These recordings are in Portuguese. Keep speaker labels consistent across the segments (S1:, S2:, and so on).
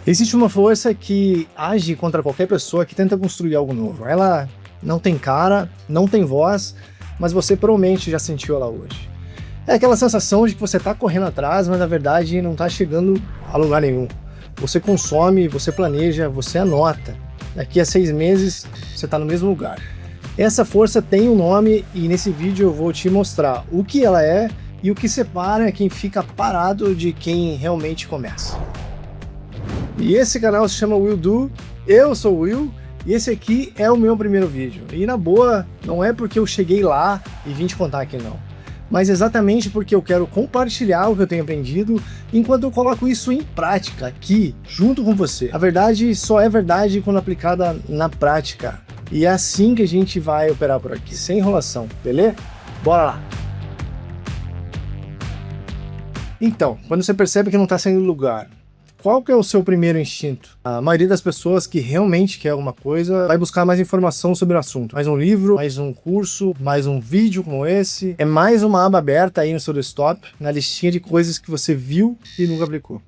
S1: Existe uma força que age contra qualquer pessoa que tenta construir algo novo. Ela não tem cara, não tem voz, mas você provavelmente já sentiu ela hoje. É aquela sensação de que você está correndo atrás, mas na verdade não está chegando a lugar nenhum. Você consome, você planeja, você anota. Daqui a 6 meses você está no mesmo lugar. Essa força tem um nome e nesse vídeo eu vou te mostrar o que ela é e o que separa quem fica parado de quem realmente começa. E esse canal se chama Will Do, eu sou o Will e esse aqui é o meu primeiro vídeo. E na boa, não é porque eu cheguei lá e vim te contar aqui não, mas exatamente porque eu quero compartilhar o que eu tenho aprendido enquanto eu coloco isso em prática aqui, junto com você. A verdade só é verdade quando aplicada na prática. E é assim que a gente vai operar por aqui, sem enrolação, beleza? Bora lá! Então, quando você percebe que não está saindo do lugar, qual que é o seu primeiro instinto? A maioria das pessoas que realmente quer alguma coisa vai buscar mais informação sobre o assunto. Mais um livro, mais um curso, mais um vídeo como esse. É mais uma aba aberta aí no seu desktop, na listinha de coisas que você viu e nunca aplicou.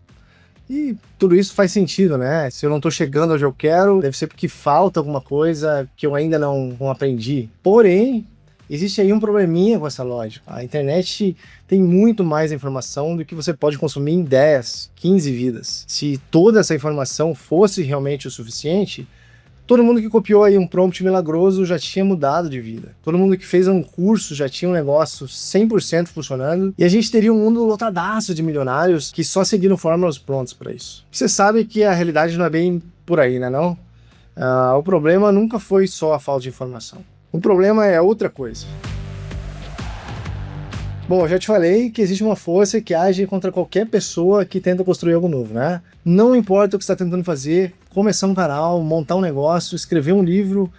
S1: E tudo isso faz sentido, né? Se eu não estou chegando onde eu quero, deve ser porque falta alguma coisa que eu ainda não aprendi. Porém, existe aí um probleminha com essa lógica. A internet tem muito mais informação do que você pode consumir em 10, 15 vidas. Se toda essa informação fosse realmente o suficiente, todo mundo que copiou aí um prompt milagroso já tinha mudado de vida. Todo mundo que fez um curso já tinha um negócio 100% funcionando. E a gente teria um mundo lotadaço de milionários que só seguiram fórmulas prontas para isso. Você sabe que a realidade não é bem por aí, né não? O problema nunca foi só a falta de informação. O problema é outra coisa. Bom, eu já te falei que existe uma força que age contra qualquer pessoa que tenta construir algo novo, né? Não importa o que você está tentando fazer, começar um canal, montar um negócio, escrever um livro,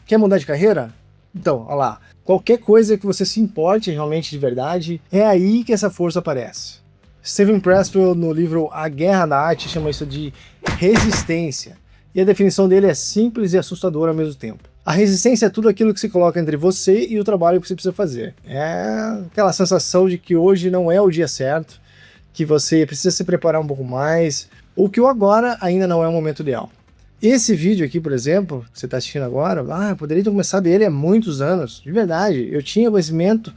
S1: quer mudar de carreira? Então, olha lá, qualquer coisa que você se importe realmente de verdade, é aí que essa força aparece. Steven Pressfield, no livro A Guerra da Arte, chama isso de resistência. E a definição dele é simples e assustadora ao mesmo tempo. A resistência é tudo aquilo que se coloca entre você e o trabalho que você precisa fazer. É aquela sensação de que hoje não é o dia certo, que você precisa se preparar um pouco mais, ou que o agora ainda não é o momento ideal. Esse vídeo aqui, por exemplo, que você está assistindo agora, eu poderia ter começado ele há muitos anos. De verdade, eu tinha conhecimento,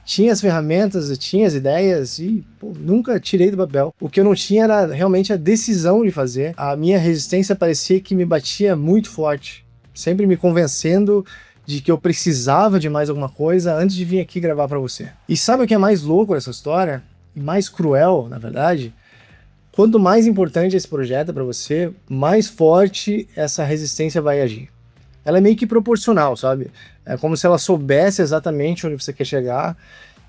S1: tinha as ferramentas, eu tinha as ideias e nunca tirei do papel. O que eu não tinha era realmente a decisão de fazer. A minha resistência parecia que me batia muito forte, sempre me convencendo de que eu precisava de mais alguma coisa antes de vir aqui gravar para você. E sabe o que é mais louco nessa história? E mais cruel, na verdade? Quanto mais importante esse projeto é para você, mais forte essa resistência vai agir. Ela é meio que proporcional, sabe? É como se ela soubesse exatamente onde você quer chegar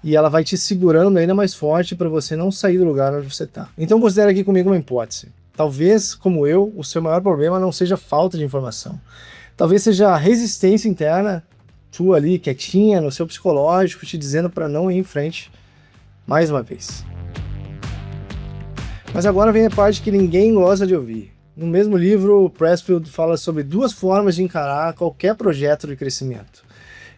S1: e ela vai te segurando ainda mais forte para você não sair do lugar onde você está. Então considere aqui comigo uma hipótese. Talvez, como eu, o seu maior problema não seja falta de informação. Talvez seja a resistência interna, sua ali, quietinha, no seu psicológico, te dizendo para não ir em frente mais uma vez. Mas agora vem a parte que ninguém gosta de ouvir. No mesmo livro, Pressfield fala sobre 2 formas de encarar qualquer projeto de crescimento.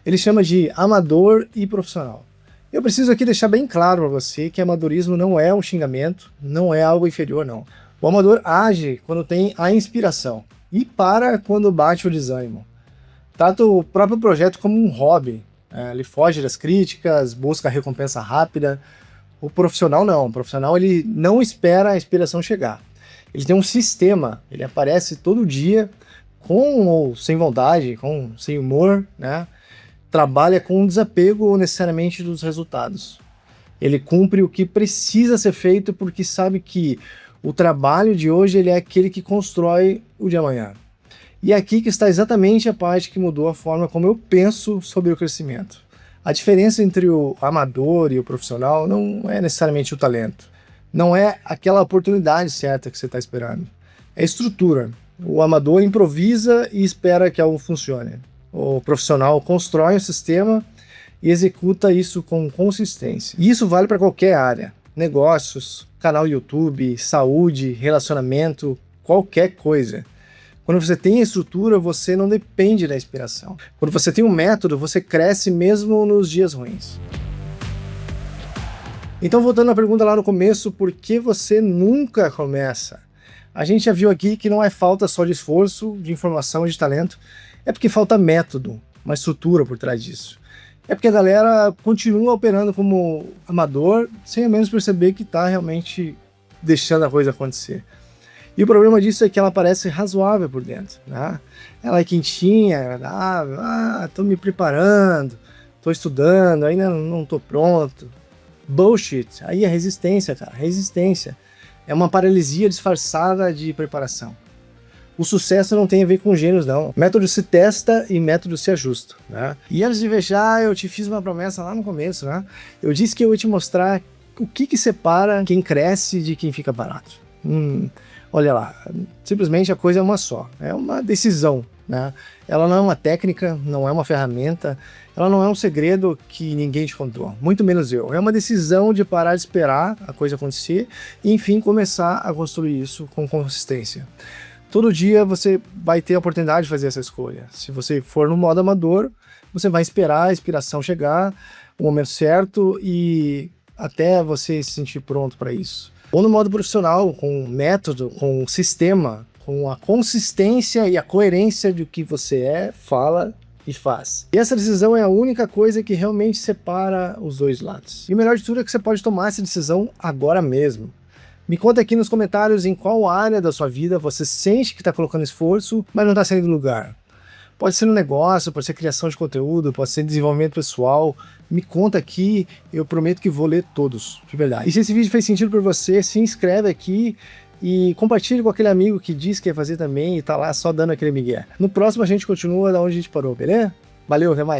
S1: Ele chama de amador e profissional. Eu preciso aqui deixar bem claro para você que amadorismo não é um xingamento, não é algo inferior, não. O amador age quando tem a inspiração e para quando bate o desânimo. Trata o próprio projeto como um hobby. Ele foge das críticas, busca a recompensa rápida. O profissional não. O profissional ele não espera a inspiração chegar. Ele tem um sistema, ele aparece todo dia, com ou sem vontade, com sem humor, né? Trabalha com desapego necessariamente dos resultados. Ele cumpre o que precisa ser feito porque sabe que o trabalho de hoje ele é aquele que constrói o de amanhã. E é aqui que está exatamente a parte que mudou a forma como eu penso sobre o crescimento. A diferença entre o amador e o profissional não é necessariamente o talento. Não é aquela oportunidade certa que você está esperando. É estrutura. O amador improvisa e espera que algo funcione. O profissional constrói um sistema e executa isso com consistência. E isso vale para qualquer área. Negócios, canal YouTube, saúde, relacionamento, qualquer coisa. Quando você tem a estrutura, você não depende da inspiração. Quando você tem um método, você cresce mesmo nos dias ruins. Então, voltando à pergunta lá no começo, por que você nunca começa? A gente já viu aqui que não é falta só de esforço, de informação e de talento, é porque falta método, uma estrutura por trás disso. É porque a galera continua operando como amador, sem ao menos perceber que está realmente deixando a coisa acontecer. E o problema disso é que ela parece razoável por dentro, né? Ela é quentinha, agradável, tô me preparando, tô estudando, ainda não tô pronto. Bullshit, aí é resistência, cara, resistência. É uma paralisia disfarçada de preparação. O sucesso não tem a ver com gênios, não. Método se testa e método se ajusta, né? E antes de fechar, eu te fiz uma promessa lá no começo, né? Eu disse que eu ia te mostrar o que separa quem cresce de quem fica parado. Olha lá, simplesmente a coisa é uma só, é uma decisão, né? Ela não é uma técnica, não é uma ferramenta, ela não é um segredo que ninguém te contou, muito menos eu. É uma decisão de parar de esperar a coisa acontecer e, enfim, começar a construir isso com consistência. Todo dia você vai ter a oportunidade de fazer essa escolha. Se você for no modo amador, você vai esperar a inspiração chegar, o momento certo e até você se sentir pronto para isso. Ou no modo profissional, com método, com sistema, com a consistência e a coerência do que você é, fala e faz. E essa decisão é a única coisa que realmente separa os dois lados. E o melhor de tudo é que você pode tomar essa decisão agora mesmo. Me conta aqui nos comentários em qual área da sua vida você sente que está colocando esforço, mas não está saindo do lugar. Pode ser no negócio, pode ser criação de conteúdo, pode ser desenvolvimento pessoal. Me conta aqui, eu prometo que vou ler todos, de verdade. E se esse vídeo fez sentido para você, se inscreve aqui e compartilhe com aquele amigo que diz que quer fazer também e tá lá só dando aquele migué. No próximo a gente continua da onde a gente parou, beleza? Valeu, até mais!